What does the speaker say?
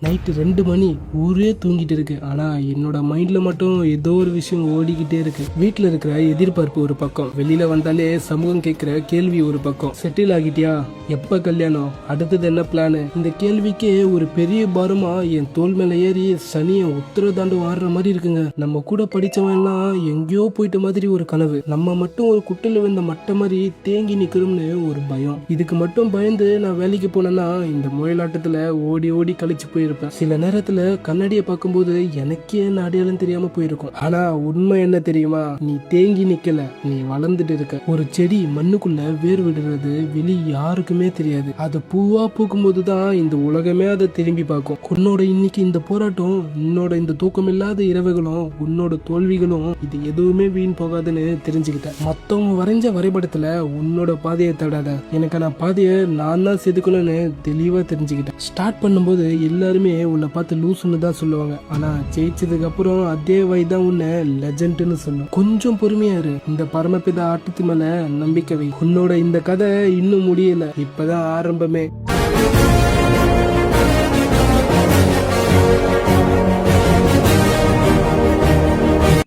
Night 2 மணி, ஊரே தூங்கிட்டு இருக்கு. ஆனா என்னோட மைண்ட்ல மட்டும் ஏதோ ஒரு விஷயம் ஓடிக்கிட்டே இருக்கு. வீட்டுல இருக்கிற எதிர்பார்ப்பு ஒரு பக்கம், வெளியில வந்தாலே சமூகம் கேட்கிற கேள்வி ஒரு பக்கம். செட்டில் ஆகிட்டியா, எப்ப கல்யாணம், அடுத்தது என்ன பிளானு? இந்த கேள்விக்கே ஒரு பெரிய பாரமா என் தோல் மேல ஏறி சனிய உத்தரதாண்டு வாடுற மாதிரி இருக்குங்க. நம்ம கூட படிச்சவன் எல்லாம் எங்கேயோ போயிட்ட மாதிரி ஒரு கனவு, நம்ம மட்டும் ஒரு குட்டையில விழுந்த மட்டை மாதிரி தேங்கி நிக்கிறோம்னு ஒரு பயம். இதுக்கு மட்டும் பயந்து நான் வேலைக்கு போனேன்னா இந்த முயலாட்டத்துல ஓடி ஓடி கழிச்சு போயிருப்பேன். சில நேரத்துல கண்ணாடியை பார்க்கும்போது எனக்கே என்ன அடையாளம் தெரியாம போயிருக்கும். ஆனா உண்மை என்ன தெரியுமா, நீ தேங்கி நிக்கல, நீ வளர்ந்துட்டு இருக்க. ஒரு செடி மண்ணுக்குள்ள வேர் விடுறது வெளி யாருக்குமே தெரியாது. அது பூவா பூக்கும் போதுதான் இந்த உலகமே அதை திரும்பி பார்க்கும். உன்னோட இன்னைக்கு இந்த போராட்டம், உன்னோட இந்த தூக்கம் இல்லாத இரவுகளும், உன்னோட தோல்விகளும், இது எதுவுமே வீண் போகாதுன்னு தெரிஞ்சுக்கிட்டேன். மத்தவங்க வரைஞ்ச வரைபடத்துல உன்னோட பாதையை தடாத, எனக்கான பாதையை நான் தான் செதுக்கணும்னு தெளிவா தெரிஞ்சுக்கிட்டேன். ஸ்டார்ட் பண்ணும்போது எல்லாருமே உன்னை பார்த்து லூசுன்னு தான் சொல்லுவாங்க. ஆனா ஜெயிச்சதுக்கு அப்புறம் அதே வயது தான் உன்னை லெஜண்ட்னு சொல்லும். கொஞ்சம் பொறுமையா இரு, இந்த பரமபிதா ஆட்டத்து மேல நம்பிக்கை வை. உன்னோட இந்த கதை இன்னும் முடியல, இப்பதான் ஆரம்பமே.